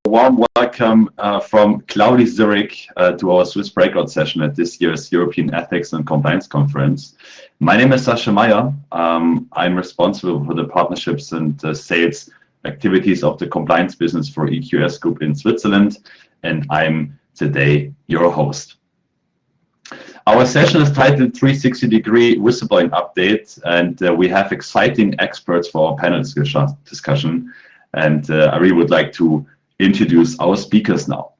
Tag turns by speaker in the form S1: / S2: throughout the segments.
S1: Warm welcome from cloudy Zurich to our Swiss Breakout Session at this year's European Ethics and Compliance Conference. My name is Sascha Meyer. I'm responsible for the partnerships and sales activities of the compliance business for EQS Group in Switzerland, and I'm today your host. Our session is titled 360-degree whistleblowing update, and we have exciting experts for our panel discussion. And I really would like to introduce our speakers now.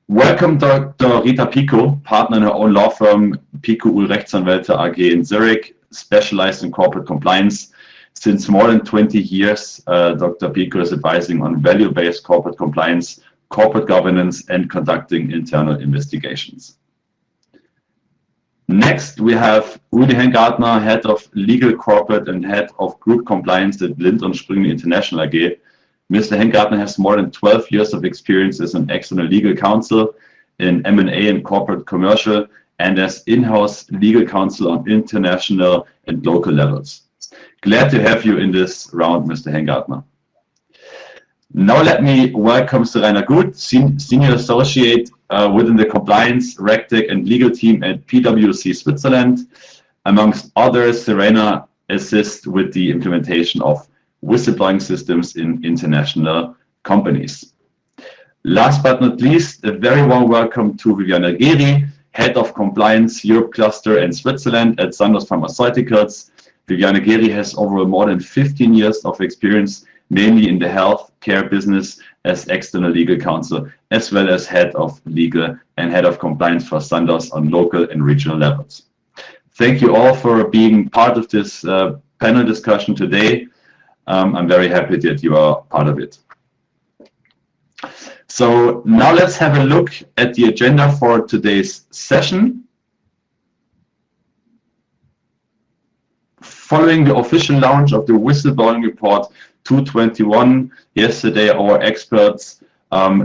S1: Welcome Dr. Rita Pico, partner in her own law firm, Pico Rechtsanwälte AG in Zurich, specialized in corporate compliance. Since more than 20 years, Dr. Pico is advising on value-based corporate compliance, corporate governance, and conducting internal investigations. Next, we have Uli Hengartner, Head of Legal Corporate and Head of Group Compliance at Lind & Sprüngli International AG. Mr. Hengartner has more than 12 years of experience as an external legal counsel in M&A and corporate commercial, and as in-house legal counsel on international and local levels. Glad to have you in this round, Mr. Hengartner. Now let me welcome Serena Gut, Senior Associate within the Compliance, RegTech and Legal team at PwC Switzerland. Amongst others, Serena assists with the implementation of whistleblowing systems in international companies. Last but not least, a very warm welcome to Viviane Geri, Head of Compliance Europe Cluster and Switzerland at Sandoz Pharmaceuticals. Viviane Geri has over more than 15 years of experience, mainly in the healthcare business as external legal counsel, as well as head of legal and head of compliance for Sandoz on local and regional levels. Thank you all for being part of this panel discussion today. I'm very happy that you are part of it. So now let's have a look at the agenda for today's session. Following the official launch of the Whistleblowing Report 221, yesterday our experts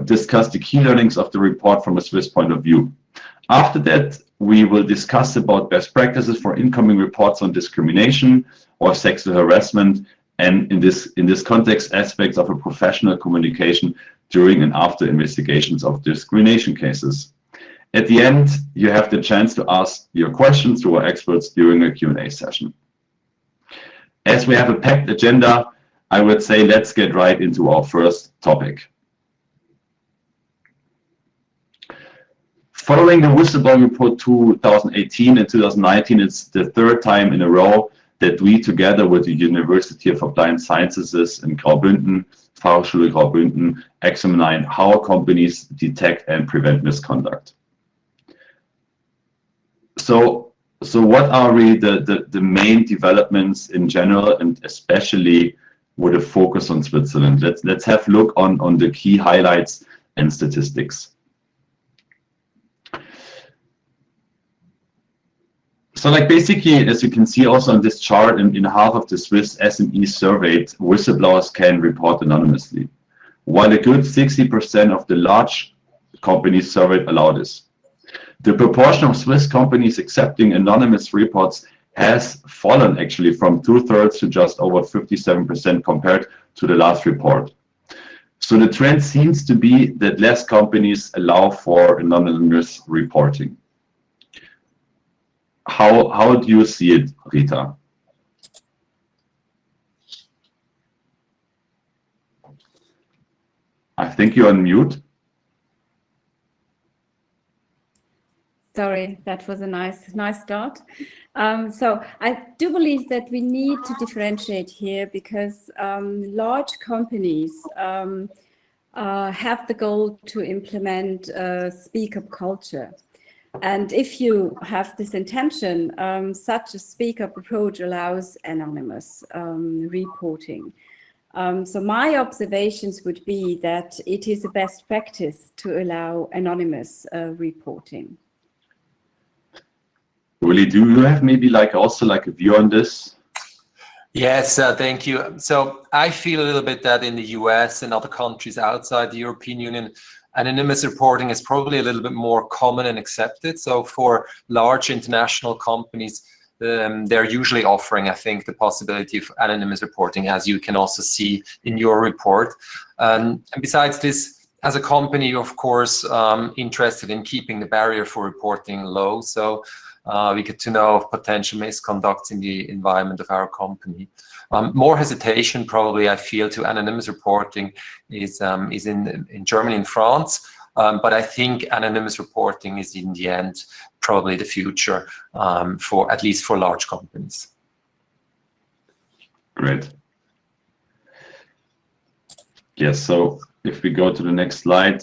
S1: discussed the key learnings of the report from a Swiss point of view. After that, we will discuss about best practices for incoming reports on discrimination or sexual harassment, and in this context, aspects of a professional communication during and after investigations of discrimination cases. At the end, you have the chance to ask your questions to our experts during a Q&A session. As we have a packed agenda, I would say let's get right into our first topic. Following the Whistleblowing Report 2018 and 2019, it's the third time in a row that we, together with the University of Applied Sciences in Graubünden, Fachhochschule Graubünden, examine how companies detect and prevent misconduct. So what are really the main developments in general, and especially with a focus on Switzerland? Let's have a look on the key highlights and statistics. So like basically, as you can see also on this chart, in half of the Swiss SME surveyed, whistleblowers can report anonymously, while a good 60% of the large companies surveyed allow this. The proportion of Swiss companies accepting anonymous reports has fallen actually from 2/3 to just over 57% compared to the last report. So the trend seems to be that less companies allow for anonymous reporting. How do you see it, Rita? I think you're on mute.
S2: Sorry, that was a nice start. So I do believe that we need to differentiate here, because large companies have the goal to implement a speak-up culture. And if you have this intention, such a speak-up approach allows anonymous reporting. So my observations would be that it is a best practice to allow anonymous reporting.
S1: Willie, do you have maybe also a view on this?
S3: Yes, thank you. So I feel a little bit that in the US and other countries outside the European Union, anonymous reporting is probably a little bit more common and accepted. So for large international companies, they're usually offering, I think, the possibility of anonymous reporting, as you can also see in your report. And besides this, as a company, you're of course interested in keeping the barrier for reporting low. So we get to know of potential misconduct in the environment of our company. More hesitation, probably, I feel, to anonymous reporting is in Germany and France. But I think anonymous reporting is, in the end, probably the future, for at least for large companies.
S1: Great. Yes. So if we go to the next slide.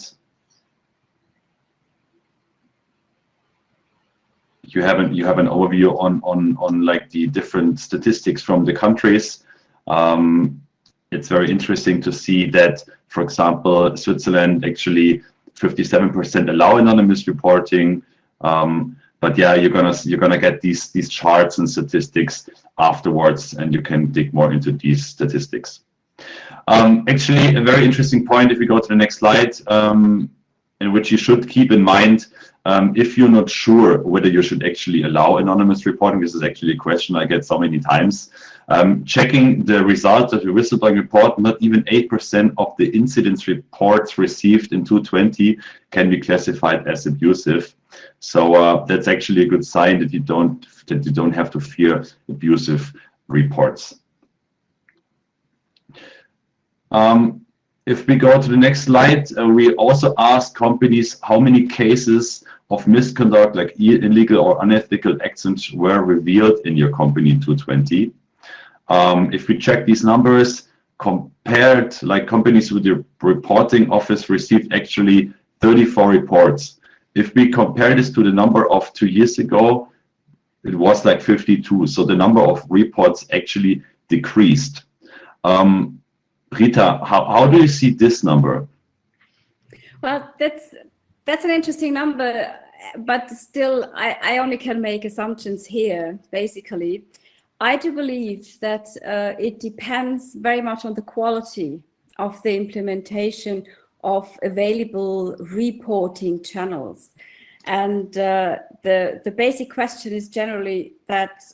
S1: You have an overview on like the different statistics from the countries. It's very interesting to see that, for example, Switzerland actually 57% allow anonymous reporting. But yeah, you're gonna get these charts and statistics afterwards, and you can dig more into these statistics. Actually, a very interesting point, if we go to the next slide, in which you should keep in mind. If you're not sure whether you should actually allow anonymous reporting, this is actually a question I get so many times. Checking the results of your whistleblowing report, not even 8% of the incidents reports received in 2020 can be classified as abusive. So that's actually a good sign that you don't have to fear abusive reports. If we go to the next slide, we also ask companies how many cases of misconduct, like illegal or unethical actions, were revealed in your company in 2020. If we check these numbers, compared, like companies with your reporting office received actually 34 reports. If we compare this to the number of 2 years ago, it was like 52. So the number of reports actually decreased. Rita, how do you see this number?
S2: Well, that's an interesting number, but still, I only can make assumptions here, basically. I do believe that it depends very much on the quality of the implementation of available reporting channels. And the basic question is generally that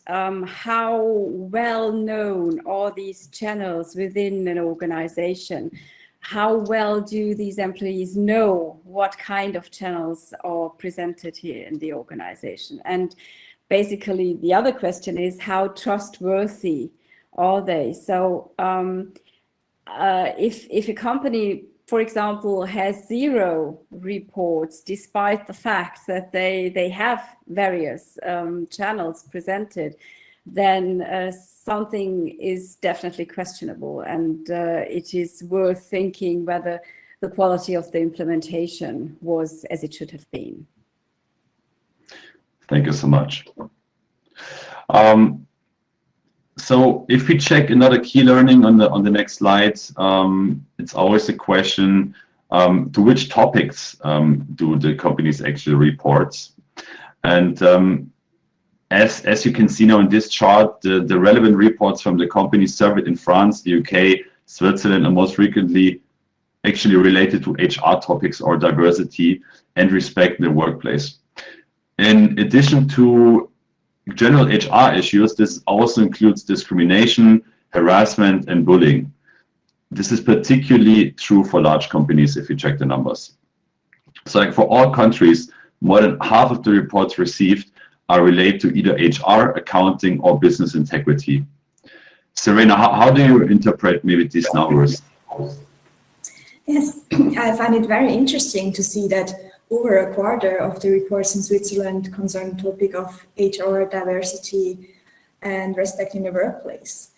S2: how well known are these channels within an organization? How well do these employees know what kind of channels are presented here in the organization? And basically, the other question is, how trustworthy are they? So if a company, for example, has 0 reports, despite the fact that they have various channels presented, then something is definitely questionable, and it is worth thinking whether the quality of the implementation was as it should have been.
S1: Thank you so much. So if we check another key learning on the next slide, it's always a question, to which topics do the companies actually report? And as you can see now in this chart, the relevant reports from the companies surveyed in France, the UK, Switzerland, and most frequently actually related to HR topics or diversity and respect in the workplace. In addition to general HR issues, this also includes discrimination, harassment, and bullying. This is particularly true for large companies if you check the numbers. So like for all countries, more than half of the reports received are related to either HR, accounting, or business integrity. Serena, how do you interpret maybe these numbers?
S4: Yes, I find it very interesting to see that over a quarter of the reports in Switzerland concern the topic of HR, diversity, and respect in the workplace.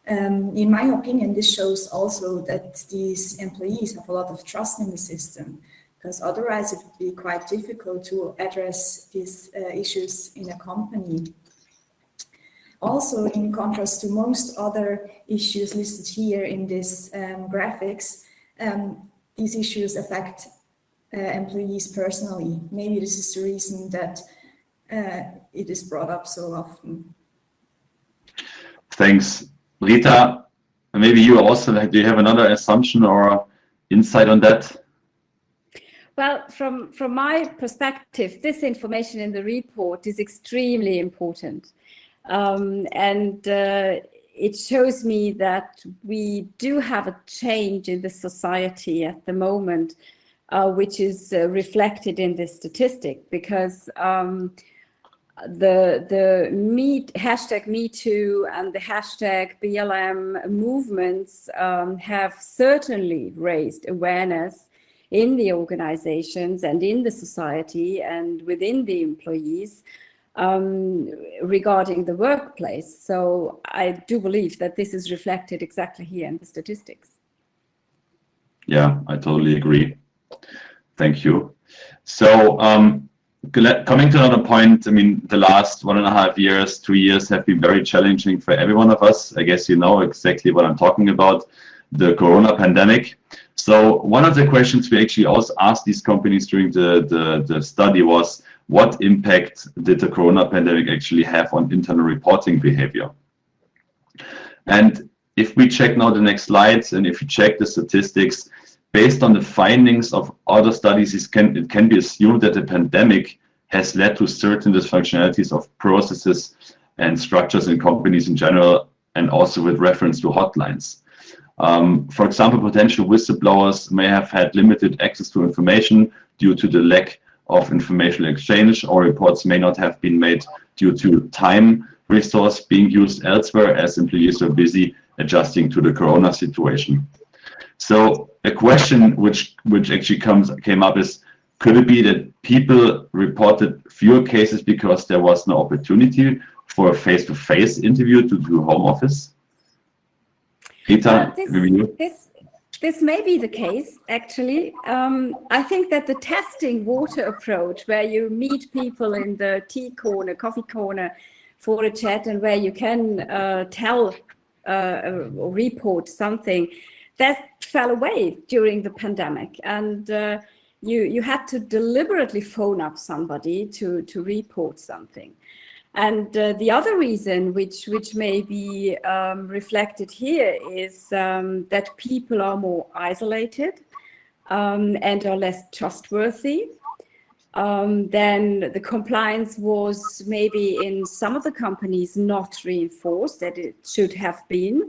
S4: In my opinion, this shows also that these employees have a lot of trust in the system, because otherwise it would be quite difficult to address these issues in a company. Also, in contrast to most other issues listed here in this graphics, these issues affect employees personally. Maybe this is the reason that it is brought up so often.
S1: Thanks. Rita, maybe you also, do you have another assumption or insight on that?
S2: Well, from my perspective, this information in the report is extremely important. It shows me that we do have a change in the society at the moment, which is reflected in this statistic, because the hashtag #MeToo and the hashtag BLM movements have certainly raised awareness in the organizations and in the society and within the employees regarding the workplace. So I do believe that this is reflected exactly here in the statistics.
S1: Yeah, I totally agree. Thank you. So coming to another point, I mean, the last 1.5 years, 2 years have been very challenging for every one of us. I guess you know exactly what I'm talking about, the Corona pandemic. So one of the questions we actually also asked these companies during the study was, what impact did the Corona pandemic actually have on internal reporting behavior? And if we check now the next slides, and if you check the statistics, based on the findings of other studies, it can be assumed that the pandemic has led to certain dysfunctionalities of processes and structures in companies in general, and also with reference to hotlines. For example, potential whistleblowers may have had limited access to information due to the lack of informational exchange, or reports may not have been made due to time resource being used elsewhere as employees were busy adjusting to the Corona situation. So a question which actually came up is, could it be that people reported fewer cases because there was no opportunity for a face-to-face interview to do home office? Rita,
S2: this may be the case, actually. I think that the testing water approach, where you meet people in the tea corner, coffee corner for a chat, and where you can tell or report something, that fell away during the pandemic. And you had to deliberately phone up somebody to report something. And the other reason, which may be reflected here, is that people are more isolated and are less trustworthy. Then the compliance was maybe in some of the companies not reinforced that it should have been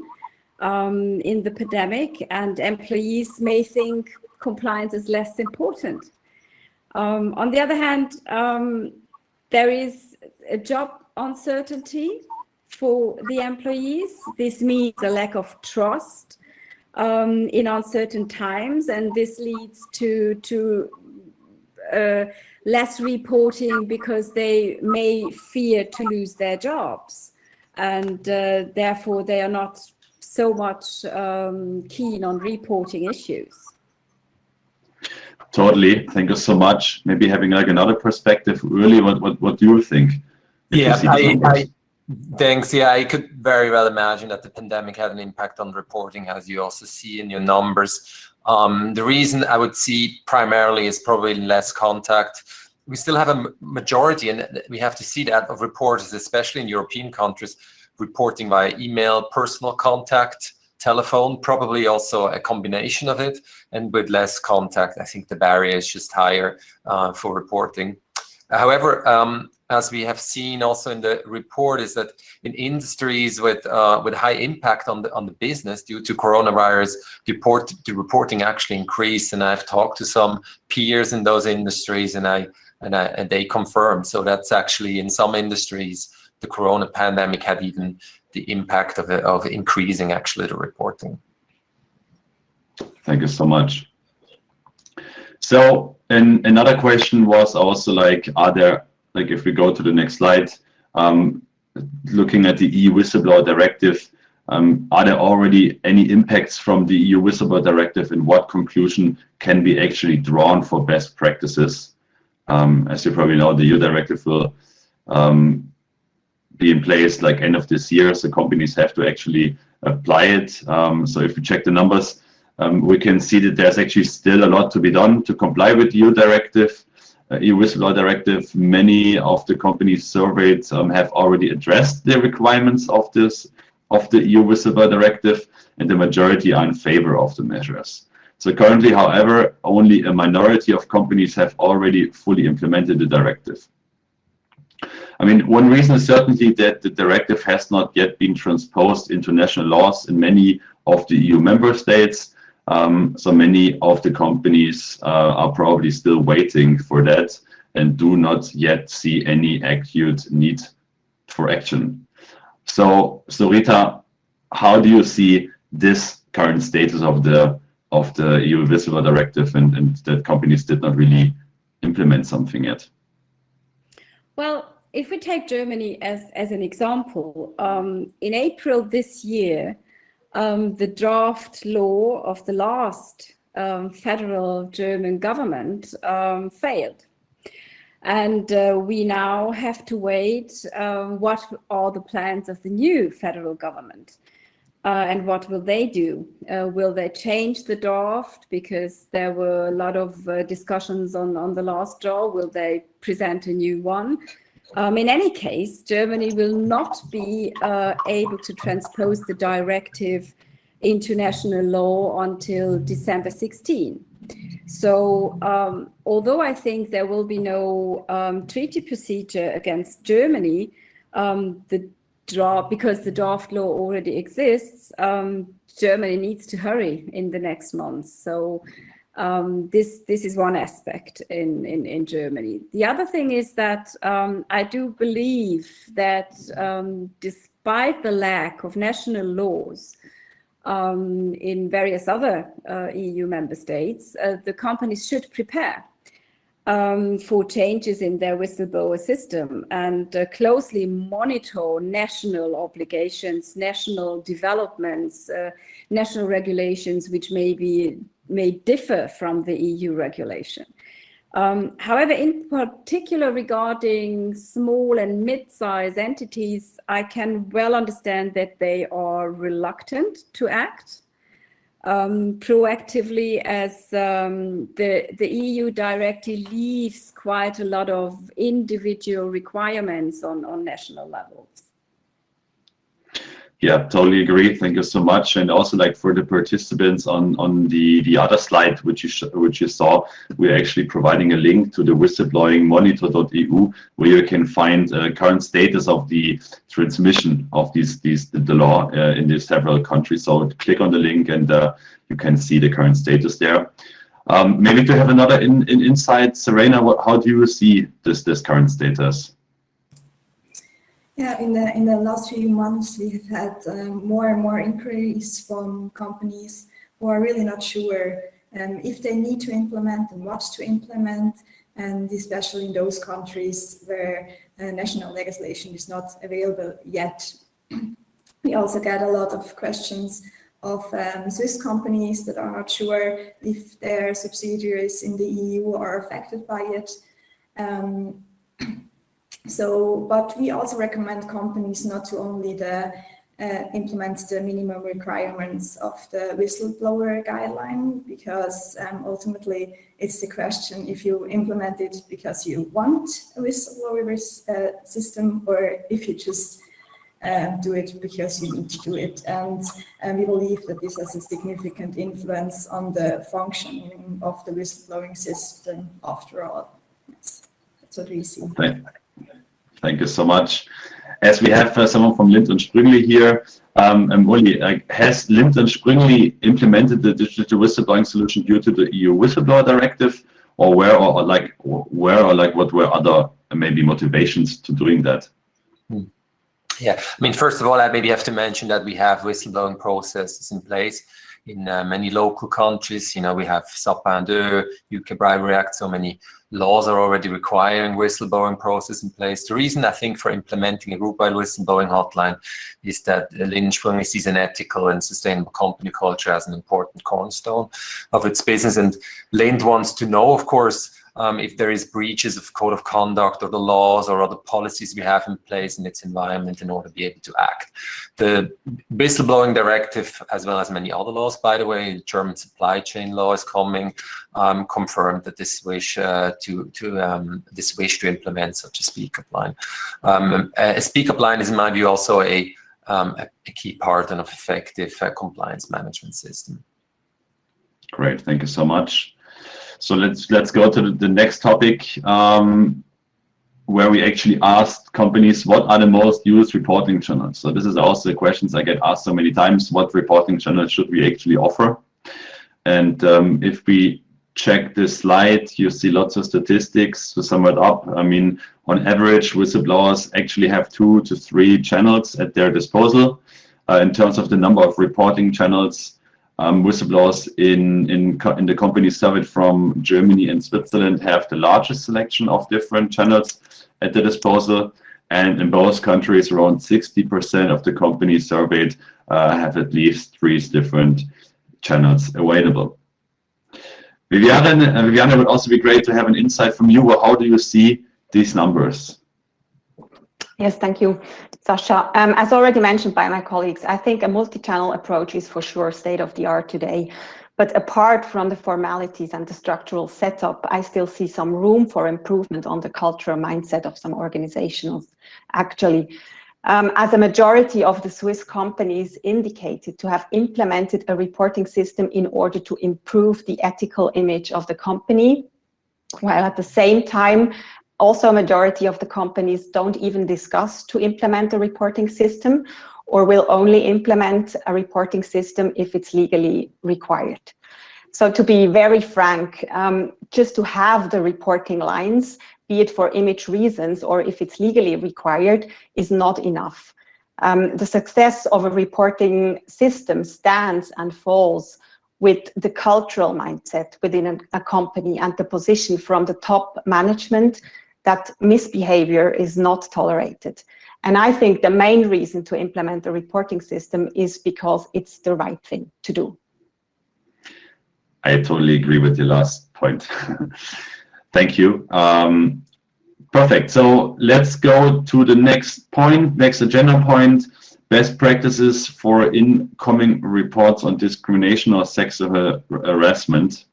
S2: in the pandemic, and employees may think compliance is less important. On the other hand, there is a job uncertainty for the employees. This means a lack of trust in uncertain times, and this leads to less reporting because they may fear to lose their jobs, and therefore they are not so much keen on reporting issues.
S1: Totally. Thank you so much. Maybe having like another perspective, really, what do you think?
S3: Yeah, thanks. Yeah, I could very well imagine that the pandemic had an impact on reporting, as you also see in your numbers. The reason I would see primarily is probably less contact. We still have a majority, and we have to see that, of reporters, especially in European countries, reporting via email, personal contact, telephone, probably also a combination of it, and with less contact, I think the barrier is just higher for reporting. However, as we have seen also in the report, is that in industries with high impact on the business due to coronavirus, the reporting actually increased. And I've talked to some peers in those industries, and they confirm. So that's actually in some industries, the Corona pandemic had even the impact of increasing actually the reporting.
S1: Thank you so much. So, and another question was also like, are there, like if we go to the next slide, looking at the EU Whistleblower Directive, are there already any impacts from the EU Whistleblower Directive, and what conclusion can be actually drawn for best practices? As you probably know, the EU Directive will be in place like end of this year, so companies have to actually apply it. So if we check the numbers, we can see that there's actually still a lot to be done to comply with the EU Directive. EU Whistleblower Directive, many of the companies surveyed have already addressed the requirements of the EU Whistleblower Directive, and the majority are in favor of the measures. So currently, however, only a minority of companies have already fully implemented the directive. I mean, one reason is certainly that the directive has not yet been transposed into national laws in many of the EU member states. So many of the companies are probably still waiting for that and do not yet see any acute need for action. So Rita, how do you see this current status of the EU Whistleblower Directive and that companies did not really implement something yet?
S2: Well, if we take Germany as an example, in April this year, the draft law of the last federal German government failed. And we now have to wait what are the plans of the new federal government. And what will they do? Will they change the draft because there were a lot of discussions on the last draft? Will they present a new one? In any case, Germany will not be able to transpose the directive into national law until December 16. So although I think there will be no treaty procedure against Germany, because the draft law already exists, Germany needs to hurry in the next months. So this is one aspect in Germany. The other thing is that I do believe that despite the lack of national laws in various other EU member states, the companies should prepare for changes in their whistleblower system and closely monitor national obligations, national developments, national regulations which may differ from the EU regulation. However, in particular regarding small and mid-sized entities, I can well understand that they are reluctant to act proactively, as the EU directive leaves quite a lot of individual requirements on national levels.
S1: Yeah, totally agree. Thank you so much. And also, like, for the participants on the other slide, which you saw, we're actually providing a link to the whistleblowingmonitor.eu, where you can find current status of the transmission of the law in these several countries. So click on the link and you can see the current status there. Maybe to have another insight, Serena, how do you see this current status?
S4: Yeah, in the last few months, we've had more and more inquiries from companies who are really not sure if they need to implement and what to implement, and especially in those countries where national legislation is not available yet. We also get a lot of questions of Swiss companies that are not sure if their subsidiaries in the EU are affected by it. But we also recommend companies not to only implement the minimum requirements of the whistleblower guideline, because ultimately it's the question if you implement it because you want a whistleblower system, or if you just do it because you need to do it. And we believe that this has a significant influence on the functioning of the whistleblowing system after all. Yes, that's what we see.
S1: Thank you so much. As we have someone from Lind und Sprüngli here, Uli, has Lind und Sprüngli implemented the digital whistleblowing solution due to the EU Whistleblower Directive, or what were other maybe motivations to doing that?
S3: Yeah, I mean, first of all, I maybe have to mention that we have whistleblowing processes in place in many local countries. You know, we have Sapin 2, UK Bribery Act, so many laws are already requiring whistleblowing process in place. The reason I think for implementing a group-wide whistleblowing hotline is that Lind Sprüngli sees an ethical and sustainable company culture as an important cornerstone of its business. And Lind wants to know, of course, if there is breaches of code of conduct or the laws or other policies we have in place in its environment in order to be able to act. The whistleblowing directive, as well as many other laws, by the way, the German supply chain law is coming, confirmed that this wish to implement such a speak-up line. A speak-up line is, in my view, also a key part of effective compliance management system.
S1: Great, thank you so much. So let's go to the next topic. where we actually asked companies what are the most used reporting channels. So this is also the questions I get asked so many times: what reporting channels should we actually offer? And if we check this slide, you see lots of statistics to sum it up. I mean, on average, whistleblowers actually have 2 to 3 channels at their disposal. In terms of the number of reporting channels, whistleblowers in the companies surveyed from Germany and Switzerland have the largest selection of different channels at their disposal. And in both countries, around 60% of the companies surveyed have at least 3 different channels available. Viviane, it would also be great to have an insight from you. How do you see these numbers?
S5: Yes, thank you, Sasha. As already mentioned by my colleagues, I think a multi-channel approach is for sure state of the art today. But apart from the formalities and the structural setup, I still see some room for improvement on the cultural mindset of some organizations. Actually, as a majority of the Swiss companies indicated to have implemented a reporting system in order to improve the ethical image of the company, while at the same time, also a majority of the companies don't even discuss to implement a reporting system, or will only implement a reporting system if it's legally required. So to be very frank, just to have the reporting lines, be it for image reasons or if it's legally required, is not enough. The success of a reporting system stands and falls with the cultural mindset within a company and the position from the top management that misbehavior is not tolerated. And I think the main reason to implement a reporting system is because it's the right thing to do.
S1: I totally agree with your last point. Thank you. Perfect. So let's go to the next point, next agenda point: best practices for incoming reports on discrimination or sexual harassment.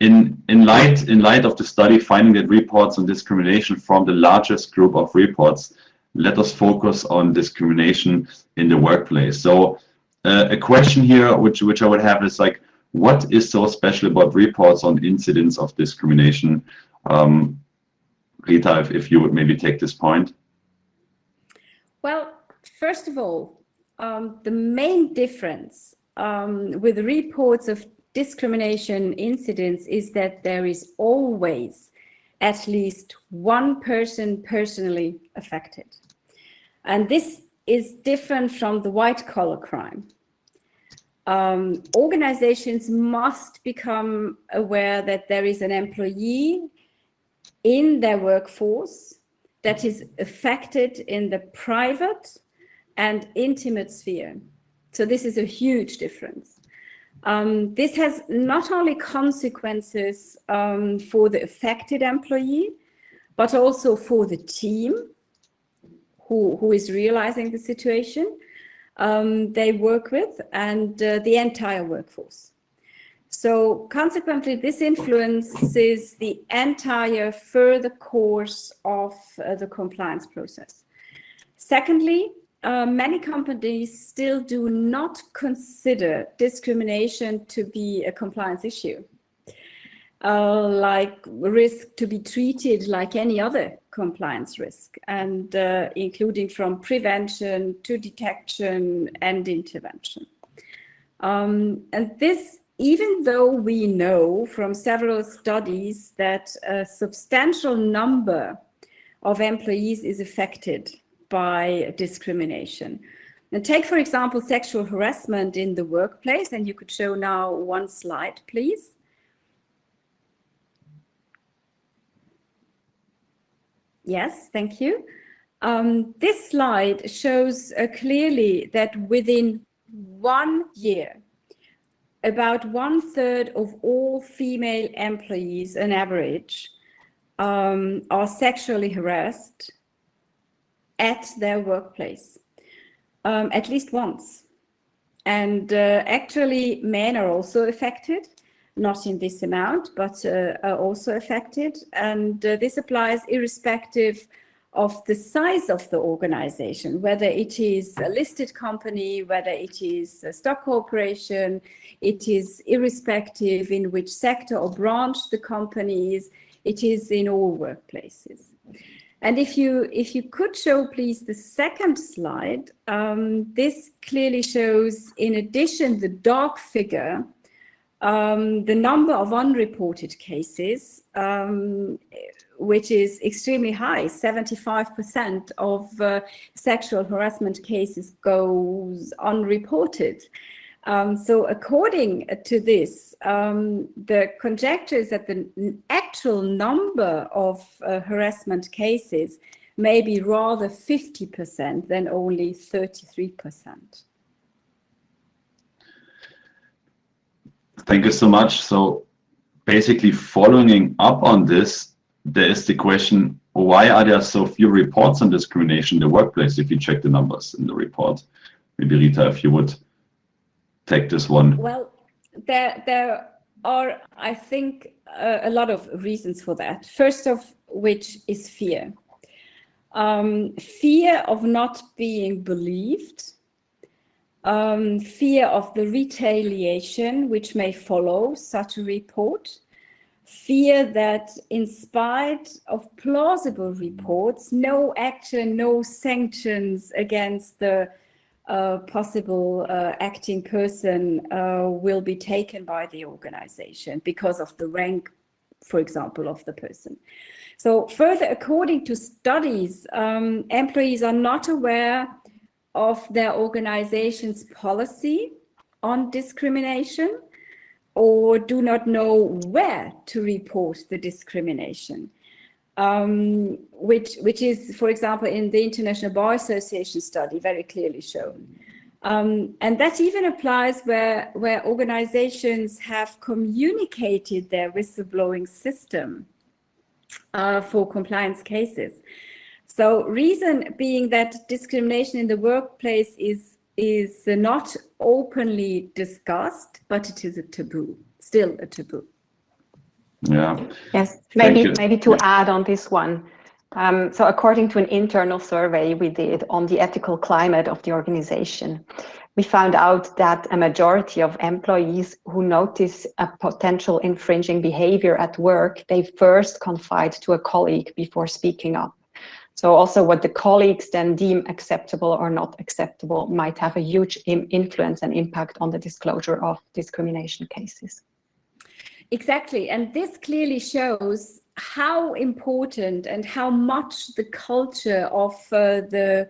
S1: In light of the study finding that reports on discrimination form the largest group of reports, let us focus on discrimination in the workplace. So a question here which I would have is like, what is so special about reports on incidents of discrimination? Rita, if you would maybe take this point.
S2: Well, first of all, the main difference with reports of discrimination incidents is that there is always at least one person personally affected. And this is different from the white-collar crime. Organizations must become aware that there is an employee in their workforce that is affected in the private and intimate sphere. So this is a huge difference. This has not only consequences for the affected employee, but also for the team who is realizing the situation they work with, and the entire workforce. So consequently, this influences the entire further course of the compliance process. Secondly, many companies still do not consider discrimination to be a compliance issue, like risk to be treated like any other compliance risk, and including from prevention to detection and intervention. And this, even though we know from several studies that a substantial number of employees is affected by discrimination. And take, for example, sexual harassment in the workplace, and you could show now one slide, please. Yes, thank you. This slide shows clearly that within 1 year, about 1/3 of all female employees on average are sexually harassed at their workplace, at least once. And actually, men are also affected, not in this amount, but are also affected. And this applies irrespective of the size of the organization, whether it is a listed company, whether it is a stock corporation, it is irrespective in which sector or branch the company is, It is in all workplaces. And if you could show, please, the second slide, this clearly shows, in addition, the dark figure, the number of unreported cases, which is extremely high. 75% of sexual harassment cases goes unreported. So according to this, the conjecture is that the actual number of harassment cases may be rather 50% than only 33%.
S1: Thank you so much. So basically following up on this, there is the question, why are there so few reports on discrimination in the workplace if you check the numbers in the report? Maybe Rita, if you would take this one.
S2: Well, there are, I think, a lot of reasons for that. First of which is fear. Fear of not being believed, fear of the retaliation which may follow such a report, fear that in spite of plausible reports, no action, no sanctions against the possible acting person will be taken by the organization because of the rank, for example, of the person. So further, according to studies, employees are not aware of their organization's policy on discrimination or do not know where to report the discrimination. Which is, for example, in the International Bar Association study, very clearly shown. And that even applies where organizations have communicated their whistleblowing system for compliance cases. So reason being that discrimination in the workplace is not openly discussed, but it is a taboo, still a taboo.
S1: Yeah.
S5: Yes, maybe to add on this one. So according to an internal survey we did on the ethical climate of the organization, we found out that a majority of employees who notice a potential infringing behavior at work, they first confide to a colleague before speaking up. So also what the colleagues then deem acceptable or not acceptable might have a huge influence and impact on the disclosure of discrimination cases.
S2: Exactly, and this clearly shows how important and how much the culture of the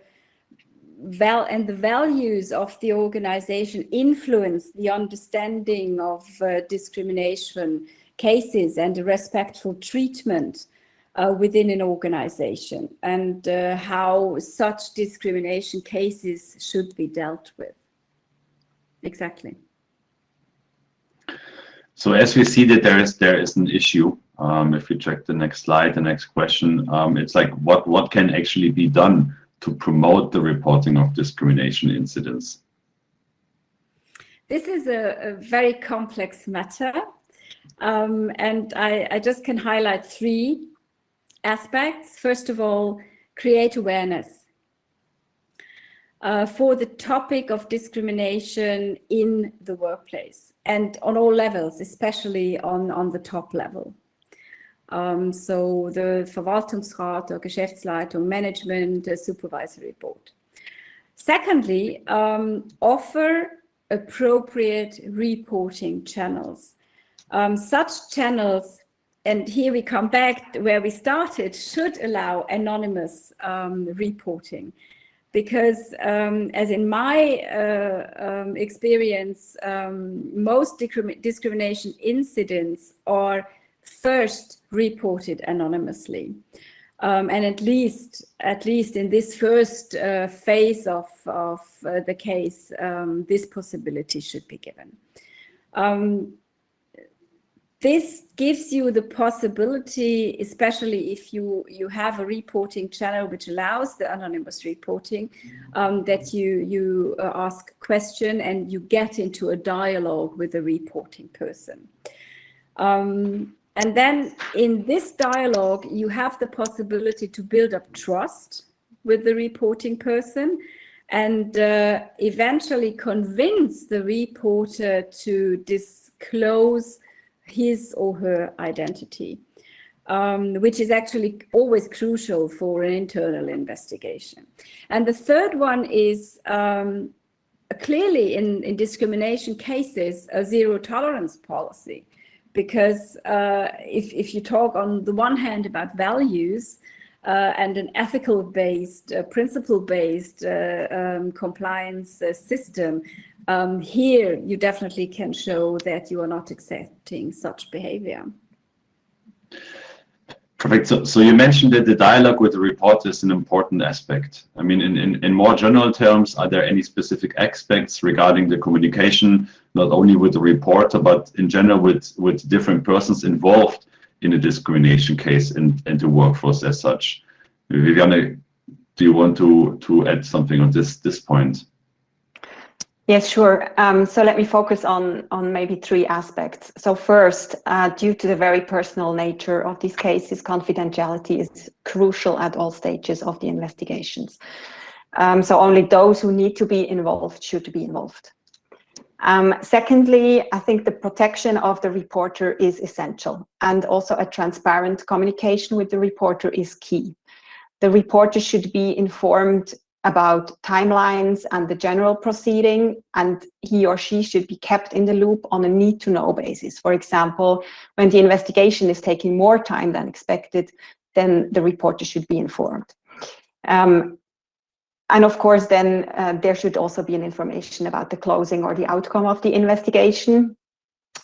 S2: values of the organization influence the understanding of discrimination cases and the respectful treatment within an organization, and how such discrimination cases should be dealt with. Exactly.
S1: So as we see that there is an issue, if you check the next slide, the next question, it's like what can actually be done to promote the reporting of discrimination incidents?
S2: This is a very complex matter, and I just can highlight three aspects. First of all, create awareness for the topic of discrimination in the workplace and on all levels, especially on the top level. So the Verwaltungsrat or Geschäftsleitung, management, supervisory board. Secondly, offer appropriate reporting channels. Such channels, and here we come back where we started, should allow anonymous reporting. Because as in my experience, most discrimination incidents are first reported anonymously. And at least in this first phase of the case, this possibility should be given. This gives you the possibility, especially if you have a reporting channel which allows the anonymous reporting, that you ask a question and you get into a dialogue with the reporting person. And then in this dialogue, you have the possibility to build up trust with the reporting person and eventually convince the reporter to disclose his or her identity. which is actually always crucial for an internal investigation. And the third one is clearly in discrimination cases, a zero tolerance policy. Because if you talk on the one hand about values and an ethical-based, principle-based compliance system, here you definitely can show that you are not accepting such behavior.
S1: Perfect. So you mentioned that the dialogue with the reporter is an important aspect. I mean, in more general terms, are there any specific aspects regarding the communication, not only with the reporter, but in general with different persons involved in a discrimination case and the workforce as such? Viviane, do you want to add something on this point?
S5: Yes, sure. So let me focus on maybe three aspects. So first, due to the very personal nature of these cases, confidentiality is crucial at all stages of the investigations. So only those who need to be involved should be involved. Secondly, I think the protection of the reporter is essential, and also a transparent communication with the reporter is key. The reporter should be informed about timelines and the general proceeding, and he or she should be kept in the loop on a need-to-know basis. For example, when the investigation is taking more time than expected, then the reporter should be informed. And of course, then there should also be an information about the closing or the outcome of the investigation.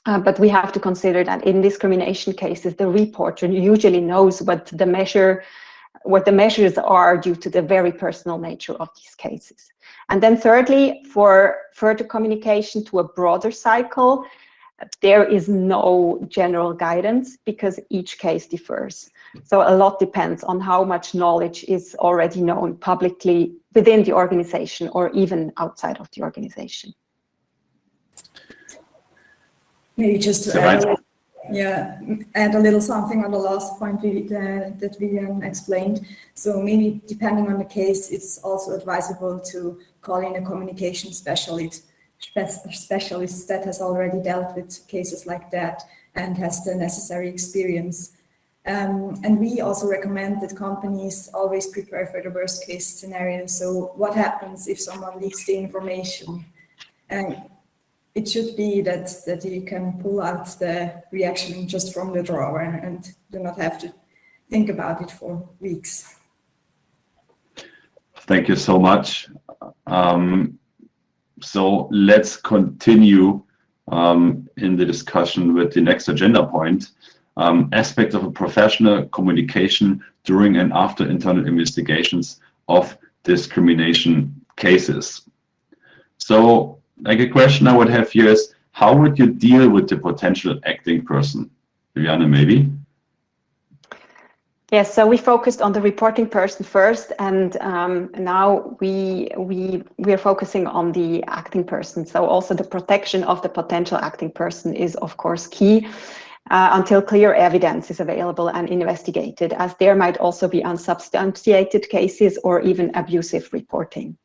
S5: But we have to consider that in discrimination cases, the reporter usually knows what the measures are due to the very personal nature of these cases. And then thirdly, for further communication to a broader cycle, there is no general guidance because each case differs. So a lot depends on how much knowledge is already known publicly within the organization or even outside of the organization.
S4: Maybe just to add a little something on the last point that Vivian explained. So maybe depending on the case, it's also advisable to call in a communication specialist that has already dealt with cases like that and has the necessary experience. And we also recommend that companies always prepare for the worst case scenario. So what happens if someone leaks the information? And it should be that you can pull out the reaction just from the drawer and do not have to think about it for weeks.
S1: Thank you so much. So let's continue in the discussion with the next agenda point, aspects of a professional communication during and after internal investigations of discrimination cases. So, like a question I would have here is, how would you deal with the potential acting person? Viviane, maybe?
S5: Yes, so we focused on the reporting person first, and now we are focusing on the acting person. So also the protection of the potential acting person is, of course, key until clear evidence is available and investigated, as there might also be unsubstantiated cases or even abusive reporting.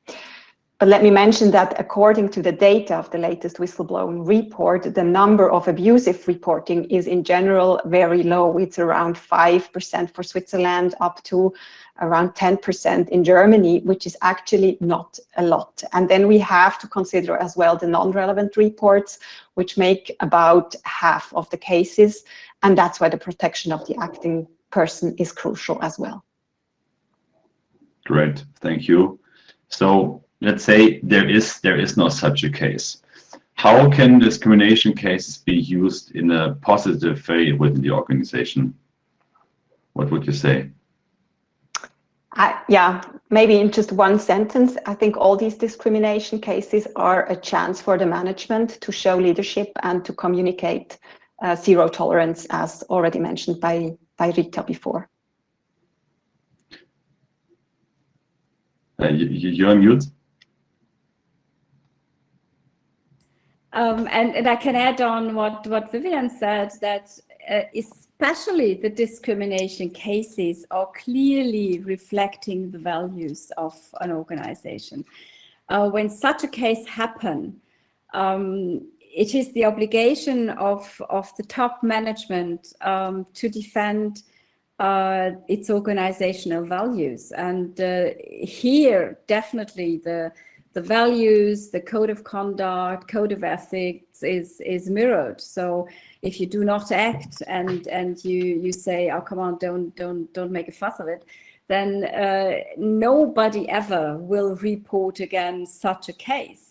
S5: But let me mention that according to the data of the latest whistleblowing report, the number of abusive reporting is in general very low. It's around 5% for Switzerland, up to around 10% in Germany, which is actually not a lot. And then we have to consider as well the non-relevant reports, which make about half of the cases. And that's why the protection of the acting person is crucial as well.
S1: Great, thank you. So let's say there is no such a case. How can discrimination cases be used in a positive way within the organization? What would you say?
S5: Yeah, maybe in just one sentence, I think all these discrimination cases are a chance for the management to show leadership and to communicate zero tolerance, as already mentioned by Rita before.
S1: You're on mute.
S2: And I can add on what Vivian said, that especially the discrimination cases are clearly reflecting the values of an organization. When such a case happens, it is the obligation of the top management to defend its organizational values. And here, definitely the values, the code of conduct, code of ethics is mirrored. So if you do not act and you say, oh, come on, don't make a fuss of it, then nobody ever will report again such a case.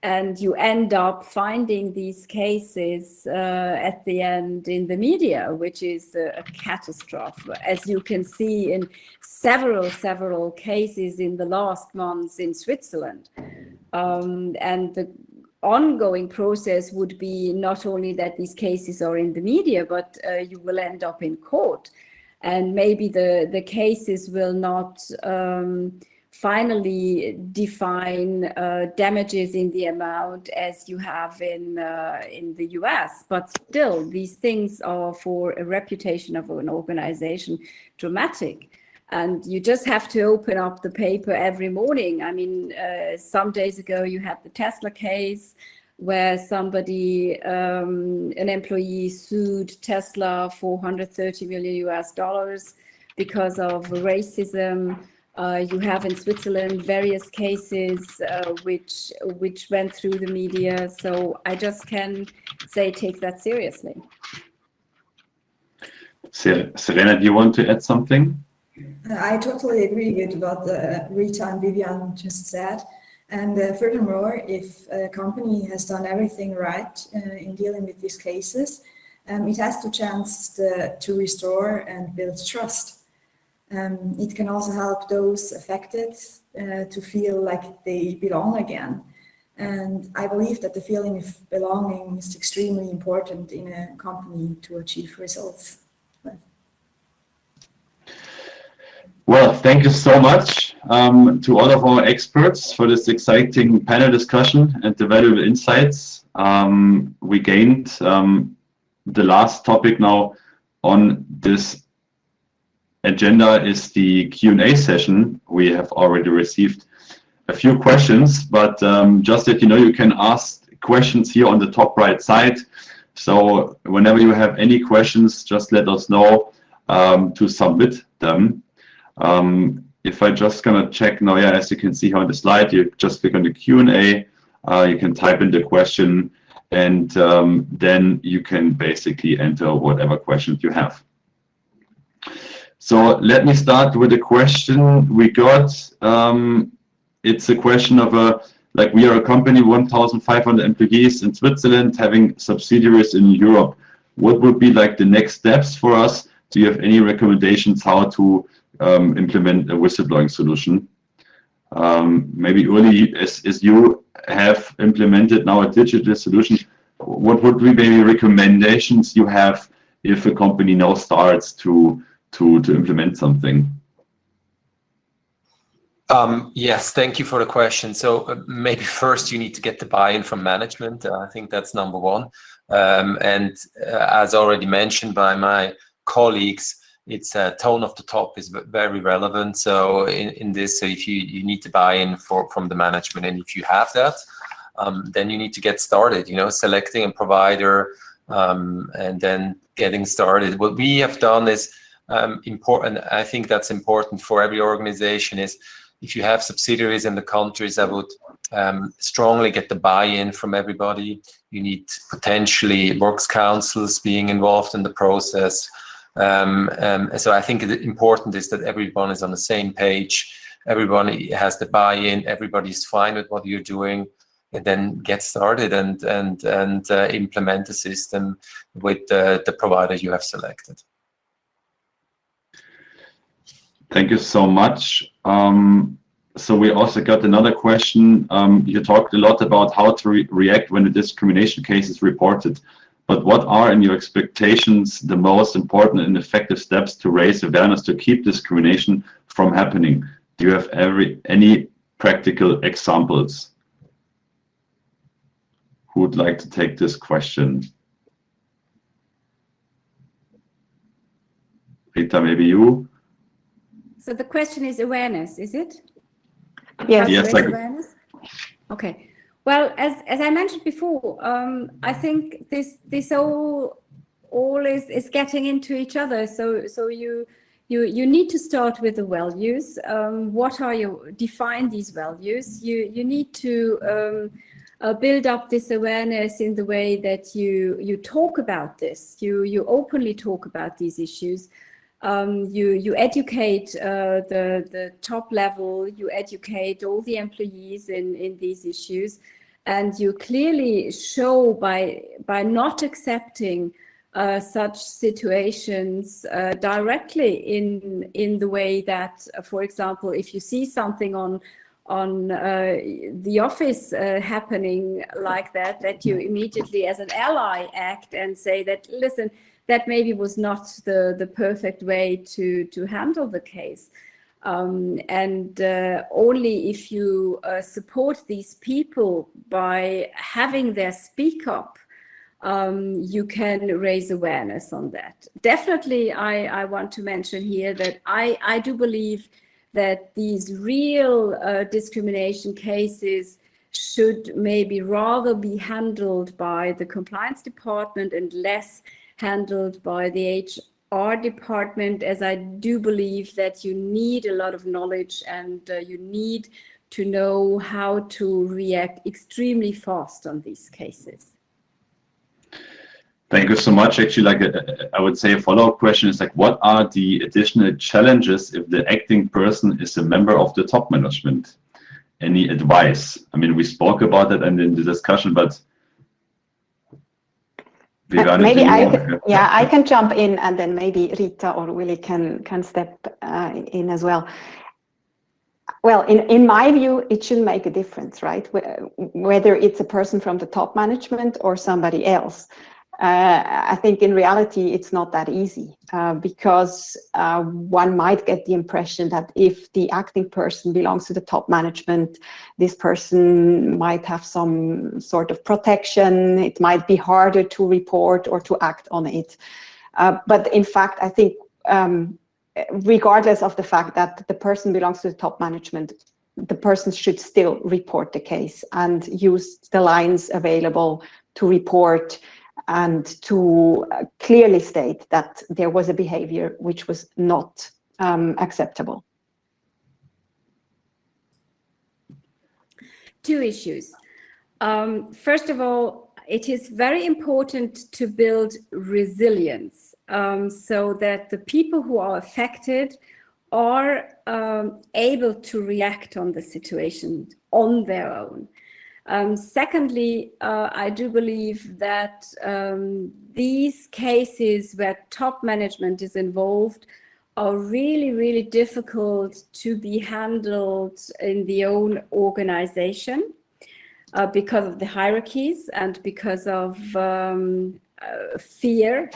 S2: And you end up finding these cases at the end in the media, which is a catastrophe, as you can see in several cases in the last months in Switzerland. And the ongoing process would be not only that these cases are in the media, but you will end up in court. And maybe the cases will not finally define damages in the amount as you have in the US, but still these things are for a reputation of an organization dramatic. And you just have to open up the paper every morning. I mean, some days ago you had the Tesla case where somebody, an employee sued Tesla for $130 million because of racism. You have in Switzerland various cases which went through the media. So I just can say take that seriously.
S1: Serena, do you want to add something?
S4: I totally agree with what Rita and Vivian just said. And furthermore, if a company has done everything right in dealing with these cases, it has the chance to restore and build trust. It can also help those affected to feel like they belong again. And I believe that the feeling of belonging is extremely important in a company to achieve results.
S1: Well, thank you so much to all of our experts for this exciting panel discussion and the valuable insights we gained. The last topic now on this agenda is the Q&A session. We have already received a few questions, but just that you know, you can ask questions here on the top right side. So whenever you have any questions, just let us know to submit them. If I just gonna check now, yeah, as you can see here on the slide, you just click on the Q&A, you can type in the question, and then you can basically enter whatever questions you have. So let me start with a question we got. It's a question of like we are a company, 1,500 employees in Switzerland, having subsidiaries in Europe. What would be like the next steps for us? Do you have any recommendations how to implement a whistleblowing solution? Maybe Uli, as you have implemented now a digital solution, what would be maybe recommendations you have if a company now starts to implement something?
S3: Yes, thank you for the question. So maybe first you need to get the buy-in from management. I think that's number one. And as already mentioned by my colleagues, it's tone of the top is very relevant. So in this, so if you need to buy in from the management, and if you have that, then you need to get started, you know, selecting a provider and then getting started. What we have done is important. I think that's important for every organization is if you have subsidiaries in the countries, I would strongly get the buy-in from everybody. You need potentially works councils being involved in the process. So I think important is that everyone is on the same page. Everyone has the buy-in. Everybody's fine with what you're doing, and then get started and implement the system with the provider you have selected.
S1: Thank you so much. So we also got another question. You talked a lot about how to react when a discrimination case is reported. But what are, in your expectations, the most important and effective steps to raise awareness to keep discrimination from happening? Do you have any practical examples? Who would like to take this question? Rita, maybe you?
S2: So the question is awareness, is it?
S5: Yes.
S1: Yes,
S2: awareness? Okay. Well, as I mentioned before, I think this all is getting into each other. So you need to start with the values. What are define these values? You need to build up this awareness in the way that you talk about this. You openly talk about these issues. You educate the top level. You educate all the employees in these issues, and you clearly show by not accepting such situations directly in the way that, for example, if you see something on the office happening like that you immediately as an ally act and say that, listen, that maybe was not the perfect way to handle the case. And only if you support these people by having their speak up, you can raise awareness on that. Definitely, I want to mention here that I do believe that these real discrimination cases should maybe rather be handled by the compliance department and less handled by the HR department, as I do believe that you need a lot of knowledge and you need to know how to react extremely fast on these cases.
S1: Thank you so much. Actually, I would say a follow-up question is what are the additional challenges if the acting person is a member of the top management? Any advice? I mean, we spoke about it and in the discussion, but
S5: maybe I can jump in, and then maybe Rita or Willie can step in as well. Well, in my view, it shouldn't make a difference, right? Whether it's a person from the top management or somebody else. I think in reality, it's not that easy because one might get the impression that if the acting person belongs to the top management, this person might have some sort of protection. It might be harder to report or to act on it. But in fact, I think regardless of the fact that the person belongs to the top management, the person should still report the case and use the lines available to report and to clearly state that there was a behavior which was not acceptable.
S2: Two issues. First of all, it is very important to build resilience so that the people who are affected are able to react on the situation on their own. Secondly, I do believe that these cases where top management is involved are really, really difficult to be handled in the own organization because of the hierarchies and because of fear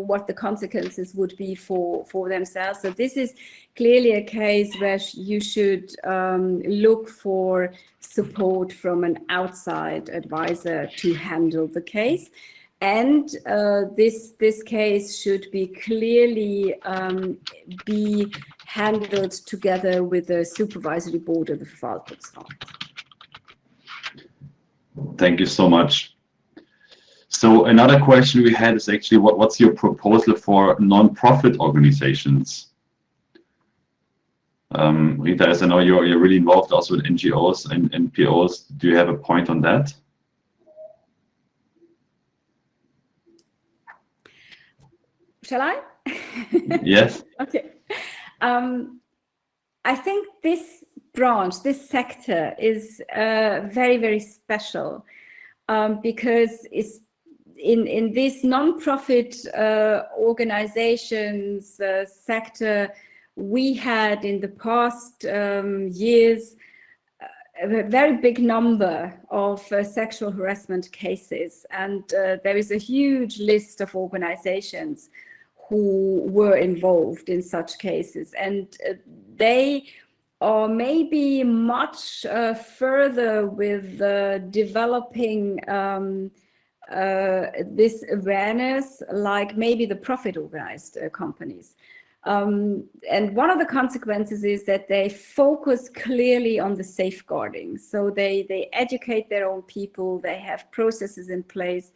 S2: what the consequences would be for themselves. So this is clearly a case where you should look for support from an outside advisor to handle the case. And this case should be clearly be handled together with the supervisory board of the Verwaltungsrat.
S1: Thank you so much. So another question we had is actually what's your proposal for non-profit organizations? Rita, as I know you're really involved also with NGOs and NPOs, do you have a point on that?
S2: Shall I?
S1: Yes.
S2: Okay. I think this branch, this sector is very, very special because it's in this non-profit organizations sector, we had in the past years a very big number of sexual harassment cases, and there is a huge list of organizations who were involved in such cases, and they are maybe much further with developing this awareness, like maybe the profit-organized companies. And one of the consequences is that they focus clearly on the safeguarding. So they educate their own people, they have processes in place,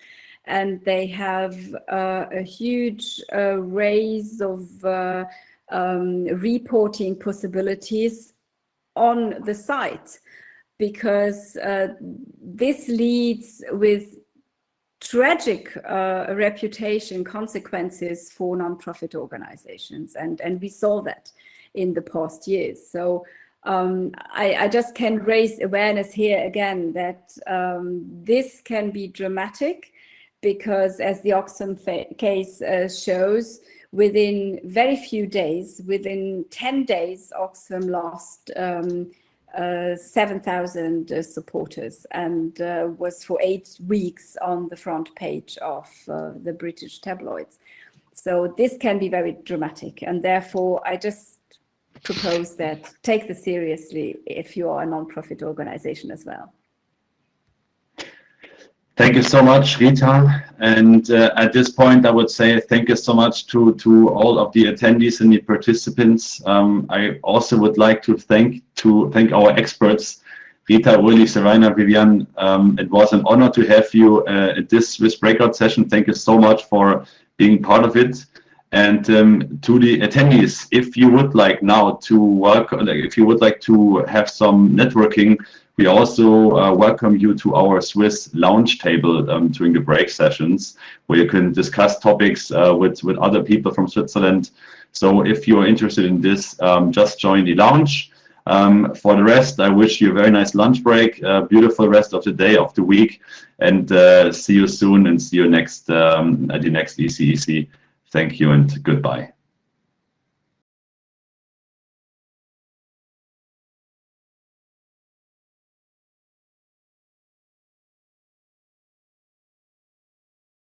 S2: and they have a huge raise of reporting possibilities on the site, because this leads with tragic reputation consequences for non-profit organizations, and we saw that in the past years. So I just can raise awareness here again that this can be dramatic, because as the Oxfam case shows, within very few days, within 10 days, Oxfam lost 7,000 supporters, and was for 8 weeks on the front page of the British tabloids. So this can be very dramatic, and therefore I just propose that take this seriously if you are a non-profit organization as well.
S1: Thank you so much, Rita. And at this point, I would say thank you so much to all of the attendees and the participants. I also would like to thank our experts, Rita, Uli, Serena, Vivian. It was an honor to have you at this Swiss Breakout session. Thank you so much for being part of it. And to the attendees, if you would like now to work, if you would like to have some networking, we also welcome you to our Swiss lounge table during the break sessions, where you can discuss topics with other people from Switzerland. So if you are interested in this, just join the lounge. For the rest, I wish you a very nice lunch break, beautiful rest of the day, of the week, and see you soon, and see you next at the next ECEC. Thank you and goodbye.